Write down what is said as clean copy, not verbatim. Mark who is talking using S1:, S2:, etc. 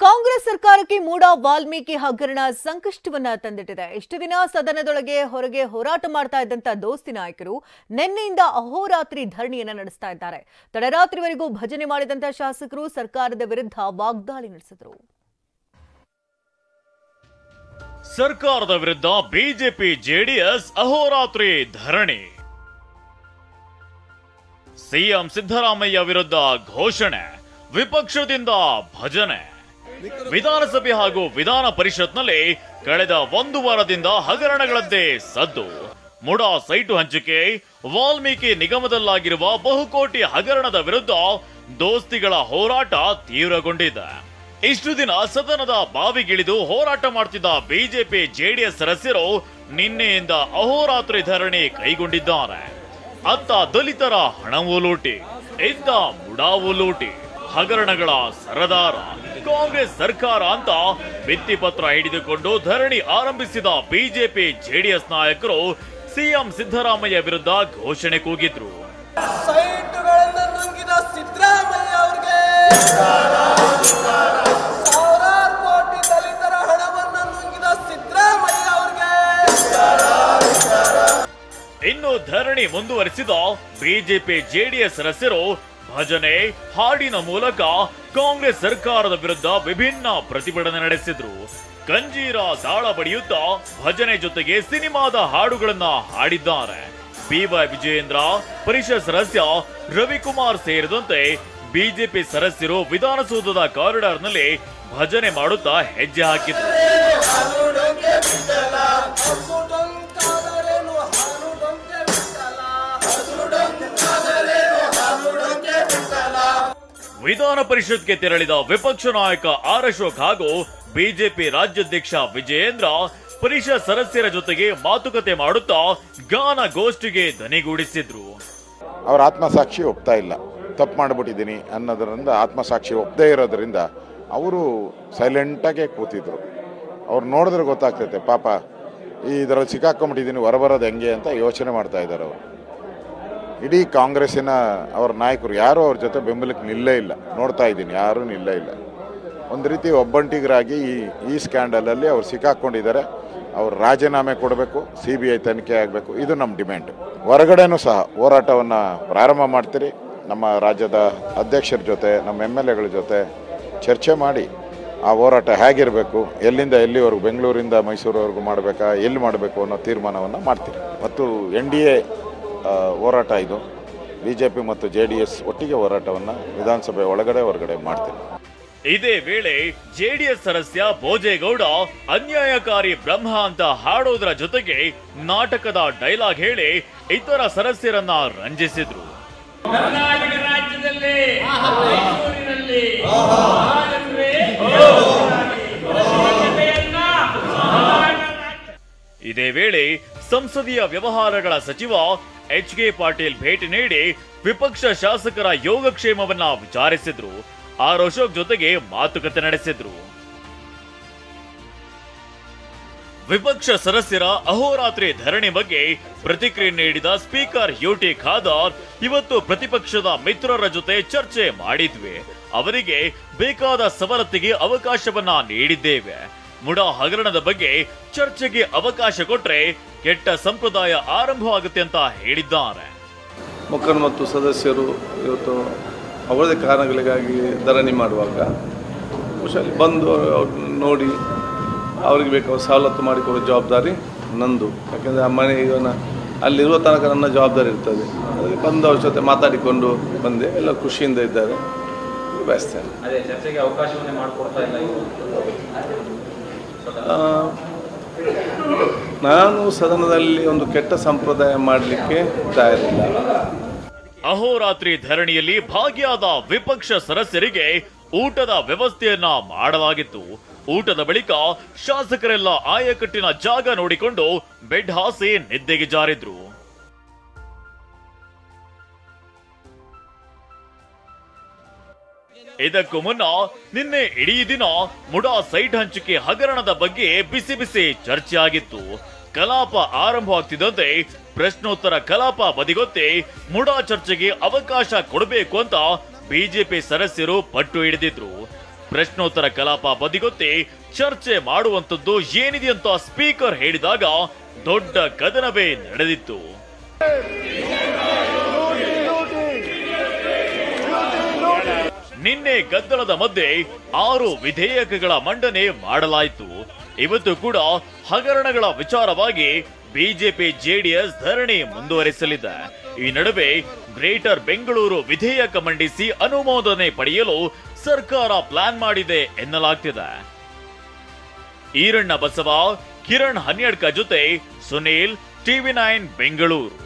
S1: ಕಾಂಗ್ರೆಸ್ ಸರ್ಕಾರಕ್ಕೆ ಮೂಡಾ ವಾಲ್ಮೀಕಿ ಹಗರಣ ಸಂಕಷ್ಟವನ್ನ ತಂದಿಟ್ಟಿದೆ. ಇಷ್ಟು ದಿನ ಸದನದೊಳಗೆ ಹೊರಗೆ ಹೋರಾಟ ಮಾಡ್ತಾ ಇದ್ದಂತ ದೋಸ್ತಿ ನಾಯಕರು ನಿನ್ನೆಯಿಂದ ಅಹೋರಾತ್ರಿ ಧರಣಿಯನ್ನ ನಡೆಸ್ತಾ ಇದ್ದಾರೆ. ತಡರಾತ್ರಿವರೆಗೂ ಭಜನೆ ಮಾಡಿದಂತ ಶಾಸಕರು ಸರ್ಕಾರದ ವಿರುದ್ಧ ವಾಗ್ದಾಳಿ ನಡೆಸಿದರು.
S2: ಸರ್ಕಾರದ ವಿರುದ್ಧ ಬಿಜೆಪಿ ಜೆಡಿಎಸ್ ಅಹೋರಾತ್ರಿ ಧರಣಿ. ಸಿಎಂ ಸಿದ್ದರಾಮಯ್ಯ ವಿರುದ್ಧ ಘೋಷಣೆ, ವಿಪಕ್ಷದಿಂದ ಭಜನೆ. ವಿಧಾನಸಭೆ ಹಾಗೂ ವಿಧಾನ ಪರಿಷತ್ನಲ್ಲಿ ಕಳೆದ ಒಂದು ವಾರದಿಂದ ಹಗರಣಗಳದ್ದೇ ಸದ್ದು. ಮುಡಾ ಸೈಟು ಹಂಚಿಕೆ, ವಾಲ್ಮೀಕಿ ನಿಗಮದಲ್ಲಾಗಿರುವ ಬಹುಕೋಟಿ ಹಗರಣದ ವಿರುದ್ಧ ದೋಸ್ತಿಗಳ ಹೋರಾಟ ತೀವ್ರಗೊಂಡಿದೆ. ಇಷ್ಟು ದಿನ ಸದನದ ಬಾವಿಗಿಳಿದು ಹೋರಾಟ ಮಾಡ್ತಿದ್ದ ಬಿಜೆಪಿ ಜೆಡಿಎಸ್ ಸದಸ್ಯರು ನಿನ್ನೆಯಿಂದ ಅಹೋರಾತ್ರಿ ಧರಣಿ ಕೈಗೊಂಡಿದ್ದಾರೆ. ಅತ್ತ ದಲಿತರ ಹಣವೂ ಲೂಟಿ, ಇದ್ದ ಮುಡಾವೂ ಲೂಟಿ. ಹಗರಣಗಳ ಸರದಾರ ಕಾಂಗ್ರೆಸ್ ಸರ್ಕಾರ ಅಂತ ಭಿತ್ತಿಪತ್ರ ಹಿಡಿದುಕೊಂಡು ಧರಣಿ ಆರಂಭಿಸಿದ ಬಿಜೆಪಿ ಜೆಡಿಎಸ್ ನಾಯಕರು ಸಿಎಂ ಸಿದ್ದರಾಮಯ್ಯ ವಿರುದ್ಧ ಘೋಷಣೆ ಕೂಗಿದ್ರು.
S3: ಸೈಟುಗಳನ್ನು ನುಂಗಿದ ಸಿದ್ದರಾಮಯ್ಯ ಅವರಿಗೆ, ಸಾವಿರಾರು ಕೋಟಿ ದಲಿತರ ಹಣವನ್ನು ನುಂಗಿದ ಸಿದ್ದರಾಮಯ್ಯ ಅವರಿಗೆ.
S2: ಇನ್ನು ಧರಣಿ ಮುಂದುವರಿಸಿದ ಬಿಜೆಪಿ ಜೆಡಿಎಸ್ ಸದಸ್ಯರು ಭಜನೆ, ಹಾಡಿನ ಮೂಲಕ ಕಾಂಗ್ರೆಸ್ ಸರ್ಕಾರದ ವಿರುದ್ಧ ವಿಭಿನ್ನ ಪ್ರತಿಭಟನೆ ನಡೆಸಿದ್ರು. ಕಂಜೀರ ತಾಳ ಬಡಿಯುತ್ತಾ ಭಜನೆ ಜೊತೆಗೆ ಸಿನಿಮಾದ ಹಾಡುಗಳನ್ನ ಹಾಡಿದ್ದಾರೆ. ಬಿವೈ ವಿಜಯೇಂದ್ರ, ಪರಿಷತ್ ಸದಸ್ಯ ರವಿಕುಮಾರ್ ಸೇರಿದಂತೆ ಬಿಜೆಪಿ ಸದಸ್ಯರು ವಿಧಾನಸೌಧದ ಕಾರಿಡಾರ್ನಲ್ಲಿ ಭಜನೆ ಮಾಡುತ್ತಾ ಹೆಜ್ಜೆ ಹಾಕಿದ್ರು. ವಿಧಾನ ಪರಿಷತ್ಗೆ ತೆರಳಿದ ವಿಪಕ್ಷ ನಾಯಕ ಆರ್ ಅಶೋಕ್ ಹಾಗೂ ಬಿಜೆಪಿ ರಾಜ್ಯಾಧ್ಯಕ್ಷ ವಿಜಯೇಂದ್ರ ಪರಿಷತ್ ಸದಸ್ಯರ ಜೊತೆಗೆ ಮಾತುಕತೆ ಮಾಡುತ್ತಾ ಗಾನ ಗೋಷ್ಠಿಗೆ ದನಿಗೂಡಿಸಿದ್ರು.
S4: ಅವರ ಆತ್ಮಸಾಕ್ಷಿ ಒಪ್ತಾ ಇಲ್ಲ, ತಪ್ಪು ಮಾಡಿಬಿಟ್ಟಿದ್ದೀನಿ ಅನ್ನೋದರಿಂದ ಆತ್ಮಸಾಕ್ಷಿ ಒಪ್ಪದೇ ಇರೋದ್ರಿಂದ ಅವರು ಸೈಲೆಂಟಾಗೆ ಕೂತಿದ್ರು. ಅವ್ರು ನೋಡಿದ್ರೆ ಗೊತ್ತಾಗ್ತೈತೆ ಪಾಪ ಇದರಲ್ಲಿ ಸಿಕ್ಕಾಕೊಂಡ್ಬಿಟ್ಟಿದ್ದೀನಿ, ಹೊರಬರೋದು ಹೆಂಗೆ ಅಂತ ಯೋಚನೆ ಮಾಡ್ತಾ ಇದ್ದಾರೆ. ಅವರು ಇಡೀ ಕಾಂಗ್ರೆಸ್ಸಿನ ಅವ್ರ ನಾಯಕರು ಯಾರೂ ಅವ್ರ ಜೊತೆ ಬೆಂಬಲಕ್ಕೆ ನಿಲ್ಲೇ ಇಲ್ಲ. ನೋಡ್ತಾ ಇದ್ದೀನಿ, ಯಾರೂ ನಿಲ್ಲೇ ಇಲ್ಲ. ಒಂದು ರೀತಿ ಒಬ್ಬಂಟಿಗರಾಗಿ ಈ ಸ್ಕ್ಯಾಂಡಲಲ್ಲಿ ಅವ್ರು ಸಿಕ್ಕಾಕೊಂಡಿದ್ದಾರೆ. ಅವ್ರು ರಾಜೀನಾಮೆ ಕೊಡಬೇಕು, CBI ತನಿಖೆ ಆಗಬೇಕು, ಇದು ನಮ್ಮ ಡಿಮ್ಯಾಂಡ್. ಹೊರಗಡೆನೂ ಸಹ ಹೋರಾಟವನ್ನು ಪ್ರಾರಂಭ ಮಾಡ್ತೀರಿ. ನಮ್ಮ ರಾಜ್ಯದ ಅಧ್ಯಕ್ಷರ ಜೊತೆ, ನಮ್ಮ MLAಗಳ ಜೊತೆ ಚರ್ಚೆ ಮಾಡಿ ಆ ಹೋರಾಟ ಹೇಗಿರಬೇಕು, ಎಲ್ಲಿಂದ ಎಲ್ಲಿವರೆಗೂ, ಬೆಂಗಳೂರಿಂದ ಮೈಸೂರುವರೆಗೂ ಮಾಡಬೇಕಾ, ಎಲ್ಲಿ ಮಾಡಬೇಕು ಅನ್ನೋ ತೀರ್ಮಾನವನ್ನು ಮಾಡ್ತೀರಿ. ಮತ್ತು NDA ಹೋರಾಟ ಇದು. BJP ಮತ್ತು JDS ಒಟ್ಟಿಗೆ ಹೋರಾಟವನ್ನು ವಿಧಾನಸಭೆ ಒಳಗಡೆ ಹೊರಗಡೆ ಮಾಡ್ತೀವಿ.
S2: ಇದೇ ವೇಳೆ ಜೆಡಿಎಸ್ ಸದಸ್ಯ ಭೋಜೇಗೌಡ ಅನ್ಯಾಯಕಾರಿ ಬ್ರಹ್ಮ ಅಂತ ಹಾಡೋದ್ರ ಜೊತೆಗೆ ನಾಟಕದ ಡೈಲಾಗ್ ಹೇಳಿ ಇತರ ಸದಸ್ಯರನ್ನ ರಂಜಿಸಿದ್ರು.
S5: ಕರ್ನಾಟಕ ರಾಜ್ಯದಲ್ಲಿ
S2: ಇದೇ ವೇಳೆ ಸಂಸದೀಯ ವ್ಯವಹಾರಗಳ ಸಚಿವ HK ಪಾಟೀಲ್ ಭೇಟಿ ನೀಡಿ ವಿಪಕ್ಷ ಶಾಸಕರ ಯೋಗಕ್ಷೇಮವನ್ನ ವಿಚಾರಿಸಿದ್ರು. ಆರ್ ಅಶೋಕ್ ಜೊತೆಗೆ ಮಾತುಕತೆ ನಡೆಸಿದ್ರು. ವಿಪಕ್ಷ ಸದಸ್ಯರ ಅಹೋರಾತ್ರಿ ಧರಣಿ ಬಗ್ಗೆ ಪ್ರತಿಕ್ರಿಯೆ ನೀಡಿದ ಸ್ಪೀಕರ್ UT ಖಾದರ್, ಇವತ್ತು ಪ್ರತಿಪಕ್ಷದ ಮಿತ್ರರ ಜೊತೆ ಚರ್ಚೆ ಮಾಡಿದ್ವಿ. ಅವರಿಗೆ ಬೇಕಾದ ಸವಲತ್ತಿಗೆ ಅವಕಾಶವನ್ನ ನೀಡಿದ್ದೇವೆ. ಮುಡಾ ಹಗರಣದ ಬಗ್ಗೆ ಚರ್ಚೆಗೆ ಅವಕಾಶ ಕೊಟ್ರೆ ಕೆಟ್ಟ ಸಂಪ್ರದಾಯ ಆರಂಭವಾಗುತ್ತೆ ಅಂತ ಹೇಳಿದ್ದಾರೆ.
S6: ಮುಖಂಡರು ಮತ್ತು ಸದಸ್ಯರು ಇವತ್ತು ಅವರದೇ ಕಾರಣಗಳಿಗಾಗಿ ಧರಣಿ ಮಾಡುವಾಗ ಅಲ್ಲಿ ಬಂದು ನೋಡಿ ಅವ್ರಿಗೆ ಬೇಕಾದ ಸವಲತ್ತು ಮಾಡಿಕೊಡೋ ಜವಾಬ್ದಾರಿ ನಂದು. ಯಾಕೆಂದರೆ ಆ ಮನೆ ಇವನ ಅಲ್ಲಿರುವ ತನಕ ನನ್ನ ಜವಾಬ್ದಾರಿ ಇರ್ತದೆ. ಅದಕ್ಕೆ ಬಂದು ಅವ್ರ ಜೊತೆ ಮಾತಾಡಿಕೊಂಡು ಬಂದೆ. ಎಲ್ಲ ಖುಷಿಯಿಂದ ಇದ್ದಾರೆ, ಬಯಸ್ತೇನೆ.
S5: ಚರ್ಚೆಗೆ ಅವಕಾಶವನ್ನೇ ಮಾಡಿಕೊಡ್ತಾ ಇಲ್ಲ.
S6: ನಾನು ಸದನದಲ್ಲಿ ಒಂದು ಕೆಟ್ಟ ಸಂಪ್ರದಾಯ ಮಾಡಲಿಕ್ಕೆ ತಯಾರಿಲ್ಲ.
S2: ಅಹೋರಾತ್ರಿ ಧರಣಿಯಲ್ಲಿ ಭಾಗಿಯಾದ ವಿಪಕ್ಷ ಸದಸ್ಯರಿಗೆ ಊಟದ ವ್ಯವಸ್ಥೆಯನ್ನ ಮಾಡಲಾಗಿತ್ತು. ಊಟದ ಬಳಿಕ ಶಾಸಕರೆಲ್ಲ ಆಯಕಟ್ಟಿನ ಜಾಗ ನೋಡಿಕೊಂಡು ಬೆಡ್ ಹಾಸಿ ನಿದ್ದೆಗೆ ಜಾರಿದ್ರು. ಇದಕ್ಕೂ ಮುನ್ನ ನಿನ್ನೆ ಇಡೀ ದಿನ ಮುಡಾ ಸೈಟ್ ಹಂಚಿಕೆ ಹಗರಣದ ಬಗ್ಗೆ ಬಿಸಿ ಬಿಸಿ ಚರ್ಚೆ ಆಗಿತ್ತು. ಕಲಾಪ ಆರಂಭವಾಗ್ತಿದ್ದಂತೆ ಪ್ರಶ್ನೋತ್ತರ ಕಲಾಪ ಬದಿಗೊತ್ತಿ ಮುಡಾ ಚರ್ಚೆಗೆ ಅವಕಾಶ ಕೊಡಬೇಕು ಅಂತ ಬಿಜೆಪಿ ಸದಸ್ಯರು ಪಟ್ಟು ಹಿಡಿದಿದ್ರು. ಪ್ರಶ್ನೋತ್ತರ ಕಲಾಪ ಬದಿಗೊತ್ತಿ ಚರ್ಚೆ ಮಾಡುವಂತದ್ದು ಏನಿದೆ ಅಂತ ಸ್ಪೀಕರ್ ಹೇಳಿದಾಗ ದೊಡ್ಡ ಕದನವೇ ನಡೆದಿತ್ತು. ನಿನ್ನೆ ಗದ್ದಲದ ಮಧ್ಯೆ 6 ವಿಧೇಯಕಗಳ ಮಂಡನೆ ಮಾಡಲಾಯಿತು. ಇವತ್ತು ಕೂಡ ಹಗರಣಗಳ ವಿಚಾರವಾಗಿ ಬಿಜೆಪಿ ಜೆಡಿಎಸ್ ಧರಣಿ ಮುಂದುವರಿಸಲಿದೆ. ಈ ನಡುವೆ ಗ್ರೇಟರ್ ಬೆಂಗಳೂರು ವಿಧೇಯಕ ಮಂಡಿಸಿ ಅನುಮೋದನೆ ಪಡೆಯಲು ಸರ್ಕಾರ ಪ್ಲಾನ್ ಮಾಡಿದೆ ಎನ್ನಲಾಗ್ತಿದೆ. ಈರಣ್ಣ ಬಸವ, ಕಿರಣ್ ಹನ್ಯಡ್ಕ ಜೊತೆ ಸುನೀಲ್, TV9 ಬೆಂಗಳೂರು.